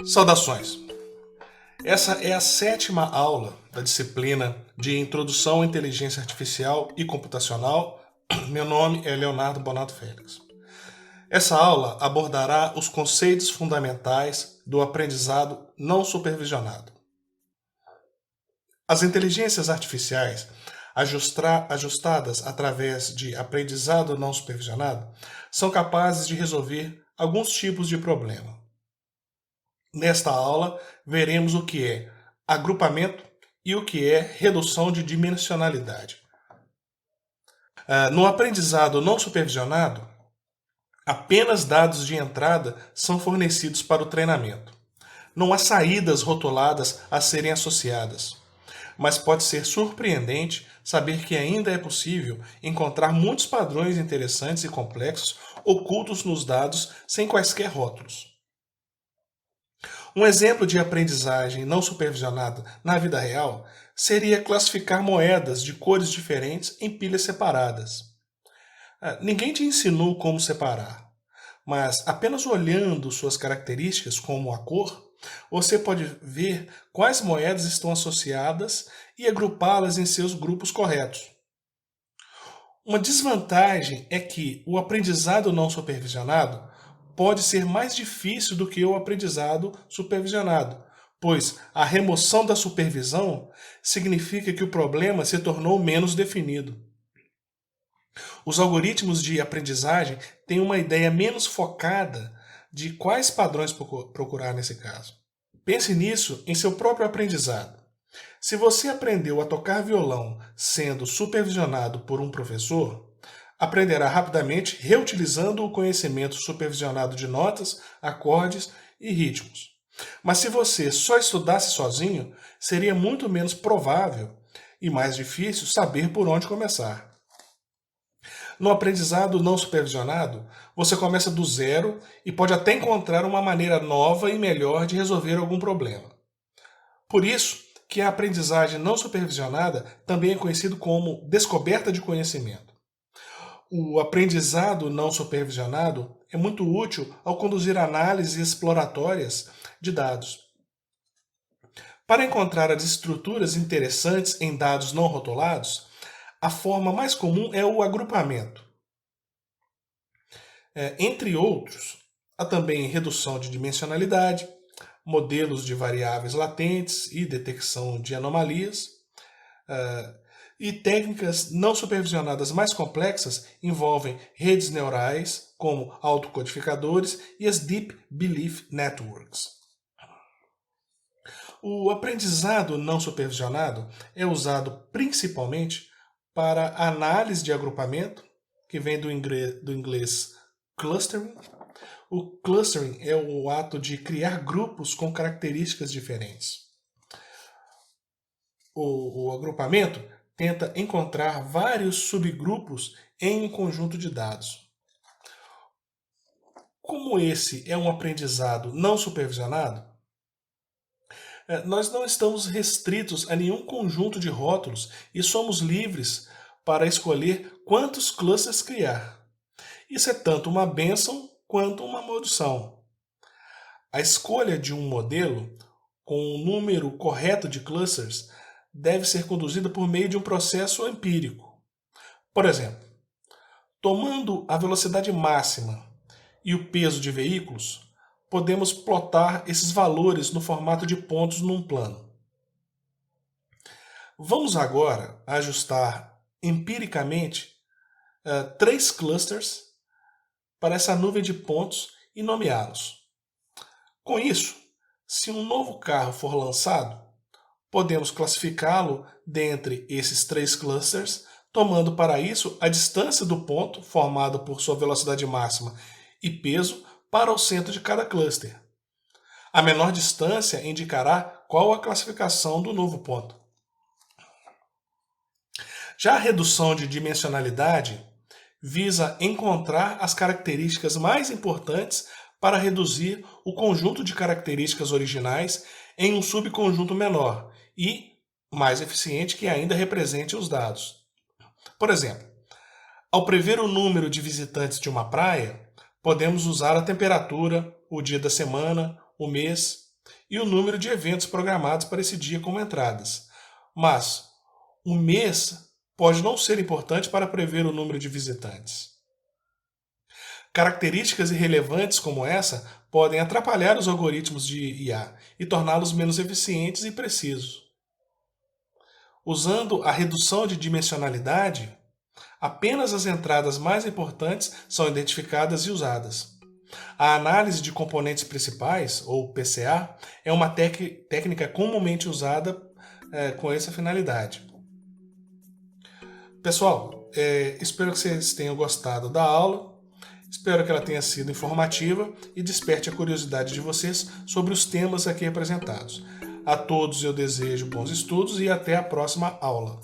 Saudações! Essa é a sétima aula da disciplina de Introdução à Inteligência Artificial e Computacional. Meu nome é Leonardo Bonato Félix. Essa aula abordará os conceitos fundamentais do aprendizado não supervisionado. As inteligências artificiais, ajustadas através de aprendizado não supervisionado, são capazes de resolver alguns tipos de problema. Nesta aula, veremos o que é agrupamento e o que é redução de dimensionalidade. No aprendizado não supervisionado, apenas dados de entrada são fornecidos para o treinamento. Não há saídas rotuladas a serem associadas, mas pode ser surpreendente saber que ainda é possível encontrar muitos padrões interessantes e complexos ocultos nos dados sem quaisquer rótulos. Um exemplo de aprendizagem não supervisionada na vida real seria classificar moedas de cores diferentes em pilhas separadas. Ninguém te ensinou como separar, mas apenas olhando suas características, como a cor, você pode ver quais moedas estão associadas e agrupá-las em seus grupos corretos. Uma desvantagem é que o aprendizado não supervisionado pode ser mais difícil do que o aprendizado supervisionado, pois a remoção da supervisão significa que o problema se tornou menos definido. Os algoritmos de aprendizagem têm uma ideia menos focada de quais padrões procurar nesse caso. Pense nisso em seu próprio aprendizado. Se você aprendeu a tocar violão sendo supervisionado por um professor, aprenderá rapidamente reutilizando o conhecimento supervisionado de notas, acordes e ritmos. Mas se você só estudasse sozinho, seria muito menos provável e mais difícil saber por onde começar. No aprendizado não supervisionado, você começa do zero e pode até encontrar uma maneira nova e melhor de resolver algum problema. Por isso que a aprendizagem não supervisionada também é conhecido como descoberta de conhecimento. O aprendizado não supervisionado é muito útil ao conduzir análises exploratórias de dados. Para encontrar as estruturas interessantes em dados não rotulados, a forma mais comum é o agrupamento. Entre outros, há também redução de dimensionalidade, modelos de variáveis latentes e detecção de anomalias, e técnicas não supervisionadas mais complexas envolvem redes neurais, como autocodificadores e as Deep Belief Networks. O aprendizado não supervisionado é usado principalmente para análise de agrupamento, que vem do inglês clustering. O clustering é o ato de criar grupos com características diferentes. O agrupamento tenta encontrar vários subgrupos em um conjunto de dados. Como esse é um aprendizado não supervisionado, nós não estamos restritos a nenhum conjunto de rótulos e somos livres para escolher quantos clusters criar. Isso é tanto uma bênção quanto uma maldição. A escolha de um modelo com um número correto de clusters deve ser conduzida por meio de um processo empírico. Por exemplo, tomando a velocidade máxima e o peso de veículos, podemos plotar esses valores no formato de pontos num plano. Vamos agora ajustar empiricamente 3 clusters para essa nuvem de pontos e nomeá-los. Com isso, se um novo carro for lançado, podemos classificá-lo dentre esses 3 clusters, tomando para isso a distância do ponto, formado por sua velocidade máxima e peso, para o centro de cada cluster. A menor distância indicará qual a classificação do novo ponto. Já a redução de dimensionalidade visa encontrar as características mais importantes para reduzir o conjunto de características originais em um subconjunto menor e mais eficiente que ainda represente os dados. Por exemplo, ao prever o número de visitantes de uma praia, podemos usar a temperatura, o dia da semana, o mês e o número de eventos programados para esse dia como entradas. Mas o mês pode não ser importante para prever o número de visitantes. Características irrelevantes como essa podem atrapalhar os algoritmos de IA e torná-los menos eficientes e precisos. Usando a redução de dimensionalidade, apenas as entradas mais importantes são identificadas e usadas. A análise de componentes principais, ou PCA, é uma técnica comumente usada com essa finalidade. Pessoal, espero que vocês tenham gostado da aula. Espero que ela tenha sido informativa e desperte a curiosidade de vocês sobre os temas aqui apresentados. A todos eu desejo bons estudos e até a próxima aula.